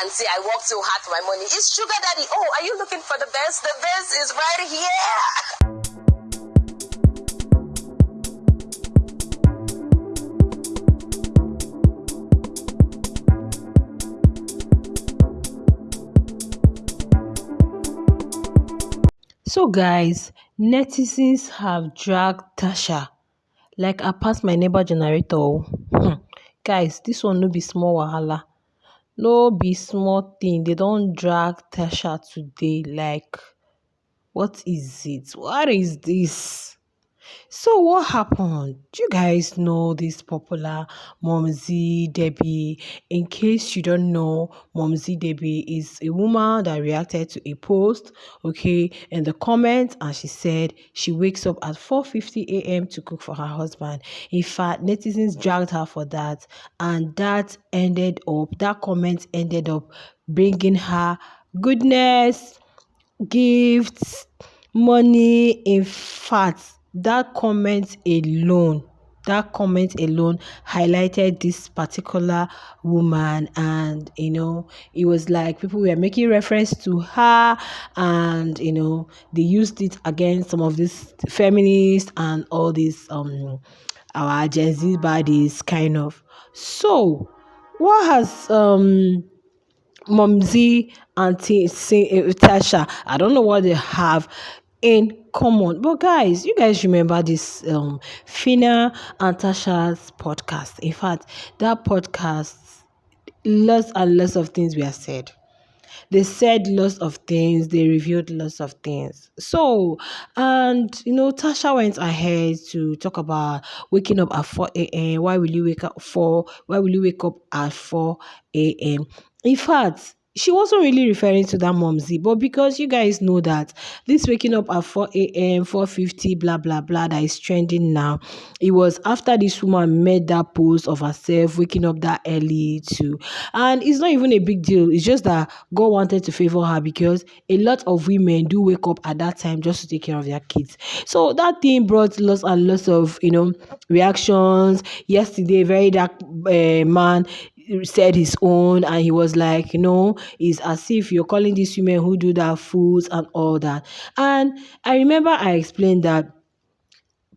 and say, I worked so hard for my money. It's sugar daddy. Oh, are you looking for the best? The best is right here. So, guys, netizens have dragged Tasha like I pass my neighbor generator. Guys, this one no be small wahala. No be small thing. They don't drag Tasha today. Like, what is it? What is this? So what happened? Do you guys know this popular Momzy Debbie? In case you don't know, Momzy Debbie is a woman that reacted to a post, okay, in the comments, and she said she wakes up at 4:50 a.m. to cook for her husband. In fact, netizens dragged her for that, and that comment ended up bringing her goodness, gifts, money. In fact, that comment alone highlighted this particular woman, and it was like people were making reference to her, and they used it against some of these feminists and all these our Gen Z bodies kind of. So what has Mumsy and Tasha, I don't know what they have in common. But guys, you guys remember this Fina and Tasha's podcast. In fact, that podcast, lots and lots of things were said. They said lots of things, they revealed lots of things. So, and Tasha went ahead to talk about waking up at 4 a.m. Why will you wake up at 4 a.m.? In fact, she wasn't really referring to that Momsy, but because you guys know that this waking up at 4 a.m., 4:50, blah blah blah, that is trending now, it was after this woman made that post of herself waking up that early too. And it's not even a big deal. It's just that God wanted to favor her because a lot of women do wake up at that time just to take care of their kids. So that thing brought lots and lots of reactions. Yesterday, very dark man said his own, and he was like, it's as if you're calling these women who do that fools and all that. And I remember I explained that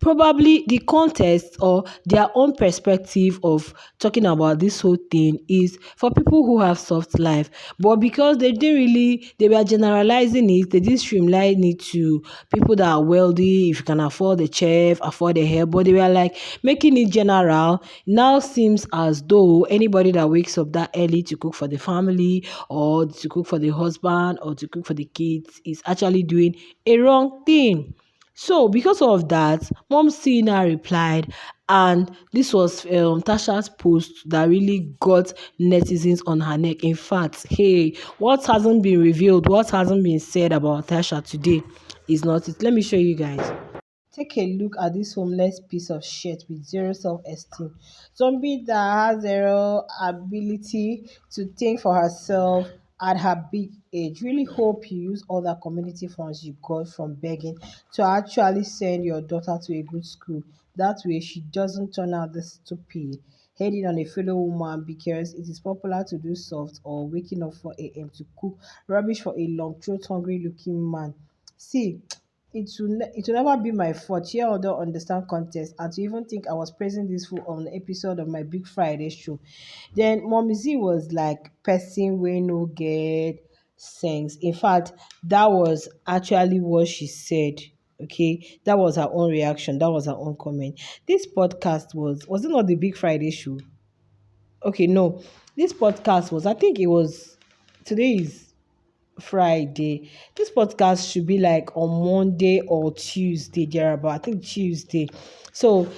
probably the context or their own perspective of talking about this whole thing is for people who have soft life, but because they were generalizing it, they didn't streamline it to people that are wealthy, if you can afford the chef, afford the hair, but they were like making it general. Now seems as though anybody that wakes up that early to cook for the family or to cook for the husband or to cook for the kids is actually doing a wrong thing. So because of that, Mom Sina replied, and this was Tasha's post that really got netizens on her neck. In fact, hey, what hasn't been revealed, what hasn't been said about Tasha today is not it. Let me show you guys. Take a look at this homeless piece of shit with zero self-esteem. Zombie that has zero ability to think for herself at her big age. Really hope you use all that community funds you got from begging to actually send your daughter to a good school. That way she doesn't turn out this stupid heading on a fellow woman because it is popular to do soft or waking up 4 a.m. to cook rubbish for a long throat hungry looking man. See, it will never be my fault. Here I don't understand context and to even think I was praising this fool on an episode of my Big Friday show. Then Mommy Z was like person we no get sense. In fact, that was actually what she said. Okay, that was her own reaction. That was her own comment. This podcast was it not the Big Friday show? Okay, no. This podcast was, I think it was, today is Friday. This podcast should be like on Monday or Tuesday, thereabout. I think Tuesday. So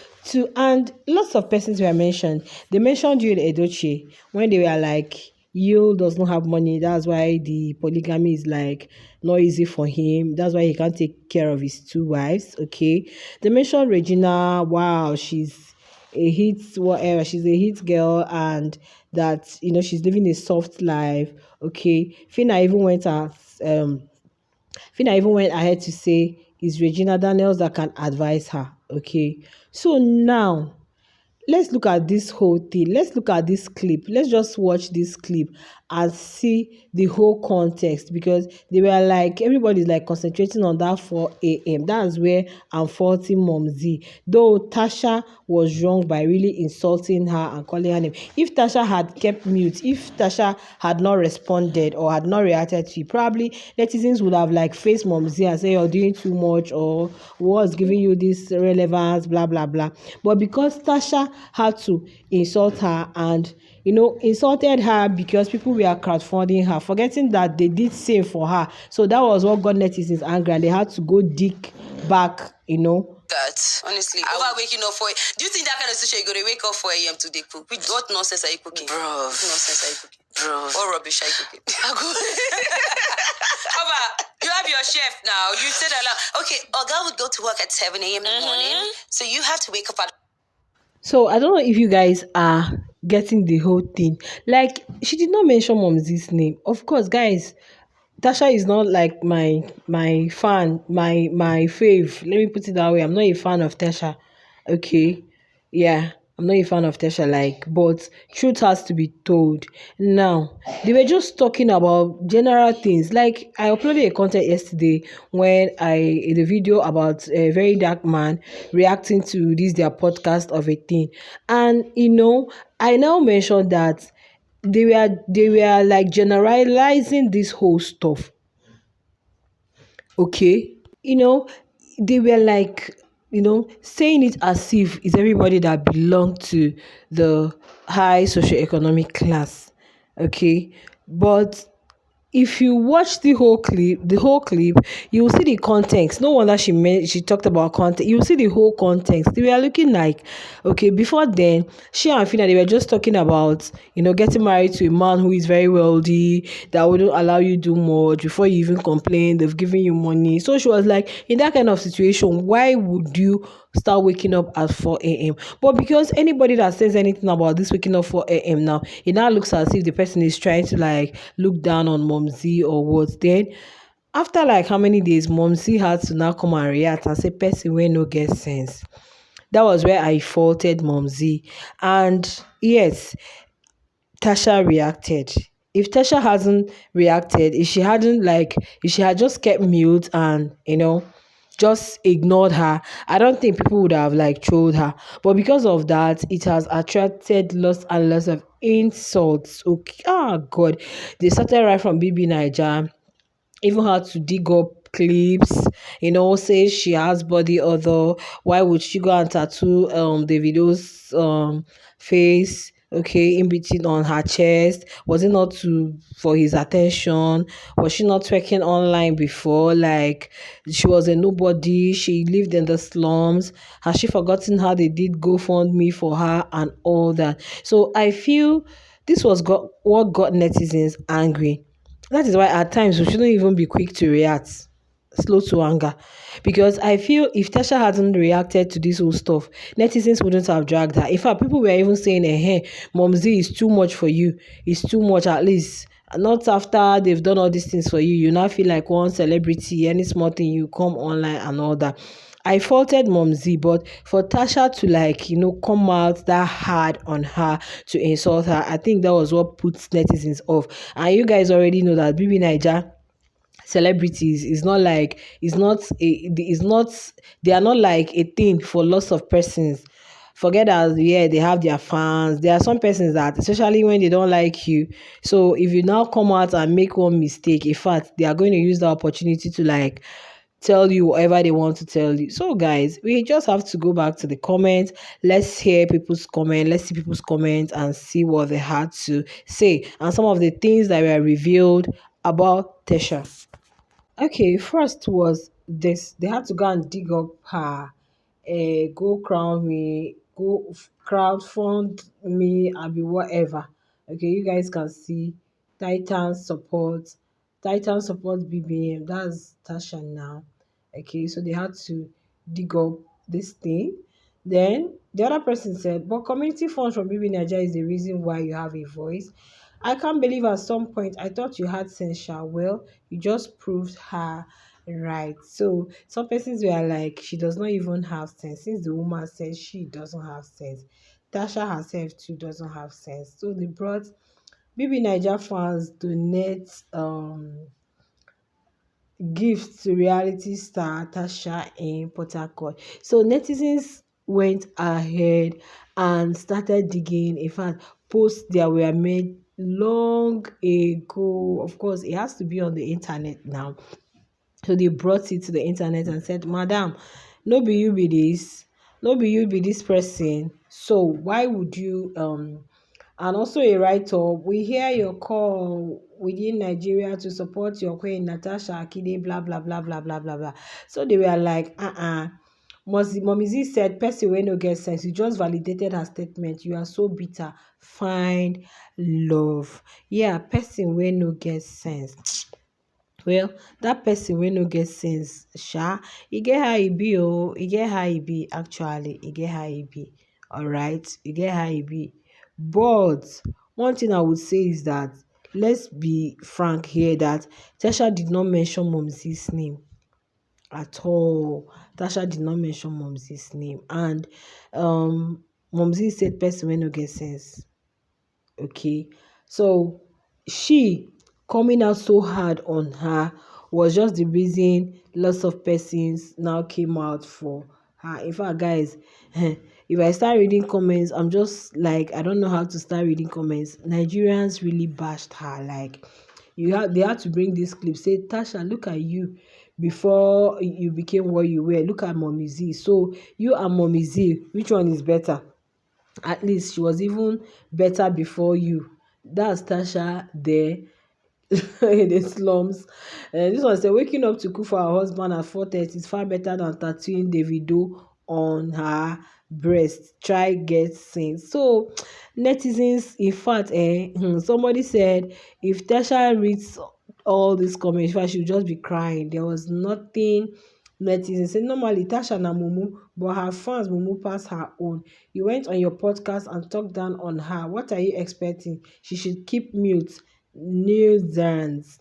and lots of persons were mentioned. They mentioned you Edochie when they were like, you does not have money. That's why the polygamy is like not easy for him. That's why he can't take care of his two wives. Okay. They mentioned Regina. Wow, she's a hit, whatever, she's a hit girl, and that she's living a soft life. Okay, um Fina even went ahead to say it's Regina Daniels that can advise her. Okay, so now let's look at this whole thing. Let's look at this clip. Let's just watch this clip and see the whole context, because they were like everybody's like concentrating on that 4 a.m. That's where I'm faulting Mom Z. Though Tasha was wrong by really insulting her and calling her name. If Tasha had kept mute, if Tasha had not responded or had not reacted to it, probably netizens would have like faced Mom Z and say you're doing too much, or what's giving you this relevance, blah blah blah. But because Tasha had to insult her and insulted her because people were crowdfunding her, forgetting that they did same for her. So that was what got netizens angry, and they had to go dig back. That honestly, over waking up for it. Do you think that kind of situation you go to wake up 4 a.m. to dey cook? What nonsense are you cooking? Bro, what nonsense are you cooking? Bro, what rubbish are you cooking? Oba, you have your chef now. You said a lot. Okay, Oga would go to work at 7 a.m. in the morning, so you have to wake up at. So I don't know if you guys are getting the whole thing. Like, she did not mention Mom's name. Of course, guys, Tasha is not like my fan, my fave. Let me put it that way. I'm not a fan of Tasha. Okay. Yeah. I'm not a fan of Tasha, like, but truth has to be told. Now, they were just talking about general things. Like, I uploaded a content yesterday when the video about a very dark man reacting to this their podcast of a thing. And I now mentioned that they were like generalizing this whole stuff. Okay, you know they were like saying it as if it's everybody that belonged to the high socioeconomic class. Okay, but if you watch the whole clip, you will see the context. No wonder she talked about context. You will see the whole context. They were looking like, okay, before then, she and Fina, they were just talking about, getting married to a man who is very wealthy, that wouldn't allow you do much before you even complain. They've given you money. So she was like, in that kind of situation, why would you start waking up at 4 a.m.? But because anybody that says anything about this waking up 4 a.m. now, it now looks as if the person is trying to like look down on Mom Z or what. Then after like how many days, Mom Z had to now come and react and say, person wey no get sense. That was where I faulted Mom Z. And yes, Tasha reacted. If Tasha hasn't reacted, if she had just kept mute and just ignored her, I don't think people would have like trolled her. But because of that, it has attracted lots and lots of insults. Okay, oh God, they started right from BB Niger, even had to dig up clips, say she has body odor. Why would she go and tattoo the video's face, okay, in between on her chest? Was it not to for his attention? Was she not working online before? Like, she was a nobody, she lived in the slums. Has she forgotten how they did GoFundMe for her and all that? So I feel this was what got netizens angry. That is why at times we shouldn't even be quick to react, slow to anger. Because I feel if Tasha hadn't reacted to this whole stuff, netizens wouldn't have dragged her. In fact, people were even saying, hey, Mom Z is too much for you. It's too much, at least. Not after they've done all these things for you. You now feel like one celebrity, any small thing, you come online and all that. I faulted Mom Z, but for Tasha to like, come out that hard on her to insult her, I think that was what puts netizens off. And you guys already know that BB Niger celebrities is not like is not they are not like a thing for lots of persons. Forget that, yeah, they have their fans. There are some persons that, especially when they don't like you, so if you now come out and make one mistake, in fact, they are going to use the opportunity to like tell you whatever they want to tell you. So guys, we just have to go back to the comments. Let's hear people's comment. Let's see people's comments and see what they had to say and some of the things that were revealed about Tesha. Okay, first was this. They had to go and dig up her go crown me, crowdfund me, I be whatever. Okay, you guys can see Titan support, Titan support BBM. That's Tasha now. Okay, so they had to dig up this thing. Then the other person said, but community funds from BB Nigeria is the reason why you have a voice. I can't believe at some point I thought you had sense, Sha. Well, you just proved her right. So some persons were like, she does not even have sense. Since the woman said she doesn't have sense, Tasha herself too doesn't have sense. So they brought BB Niger fans donate gifts to reality star Tacha in Port Harcourt. So netizens went ahead and started digging. In fact, posts that were made long ago. Of course, it has to be on the internet now. So they brought it to the internet and said, Madam, no be you be this, no be you be this person. So why would you and also a write-up, we hear your call within Nigeria to support your queen Natasha Akide, blah blah blah blah blah blah blah. So they were like, Momizi said, person wey no get sense, you just validated her statement. You are so bitter. Find love. Yeah, person wey no get sense. Well, that person wey no get sense, e get how e be e get how e be actually, e get how e be. Alright, e get how e be. But one thing I would say is that let's be frank here that Tasha did not mention Momzi's name at all. Tasha did not mention Momzi's name, and Momzi said person wey no get sense. Okay, so she coming out so hard on her was just the reason lots of persons now came out for her. In fact, guys, if I start reading comments, I'm just like, I don't know how to start reading comments. Nigerians really bashed her. Like, they had to bring this clip, say, Tasha, look at you before you became what you were. Look at Mommy Z. So you and Mommy Z, which one is better? At least she was even better before you. That's Tasha there in the slums. This one said, waking up to cook for her husband at 4:30 is far better than tattooing Davido on her breast. Try get seen. So netizens, in fact, somebody said if Tasha reads all these comments, in fact, she would just be crying. There was nothing. Netizens say normally Tasha na mumu, but her fans mumu pass her own. You went on your podcast and talked down on her. What are you expecting? She should keep mute. Netizens.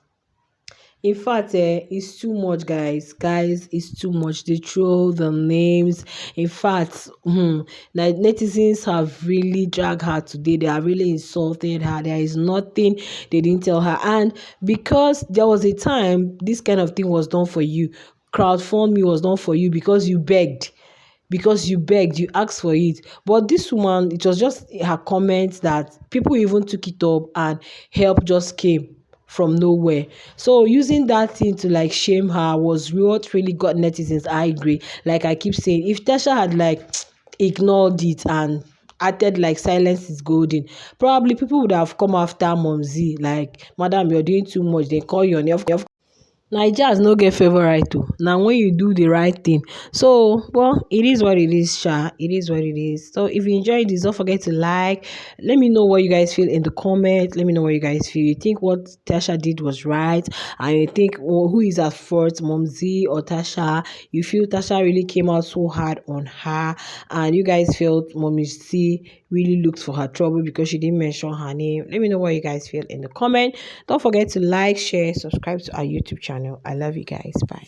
In fact, it's too much, guys. Guys, it's too much. They throw the names. In fact, like netizens have really dragged her today. They are really insulted her. There is nothing they didn't tell her. And because there was a time this kind of thing was done for you, crowdfunding was done for you because you begged. Because you begged, you asked for it. But this woman, it was just her comments that people even took it up and help just came from nowhere. So using that thing to like shame her was what really got netizens angry. Like I keep saying, if Tasha had like ignored it and acted like silence is golden, probably people would have come after Momzi. Like, Madam, you're doing too much. They call you on your Naijas no get favourite o. Na when you do the right thing. So, well, it is what it is, sha. It is what it is. So, if you enjoyed this, don't forget to like. Let me know what you guys feel in the comments. Let me know what you guys feel. You think what Tasha did was right? And you think, who is at fault, Momzi or Tasha? You feel Tasha really came out so hard on her, and you guys felt Mommy C really looked for her trouble because she didn't mention her name. Let me know what you guys feel in the comment. Don't forget to like, share, subscribe to our YouTube channel. I love you guys. Bye.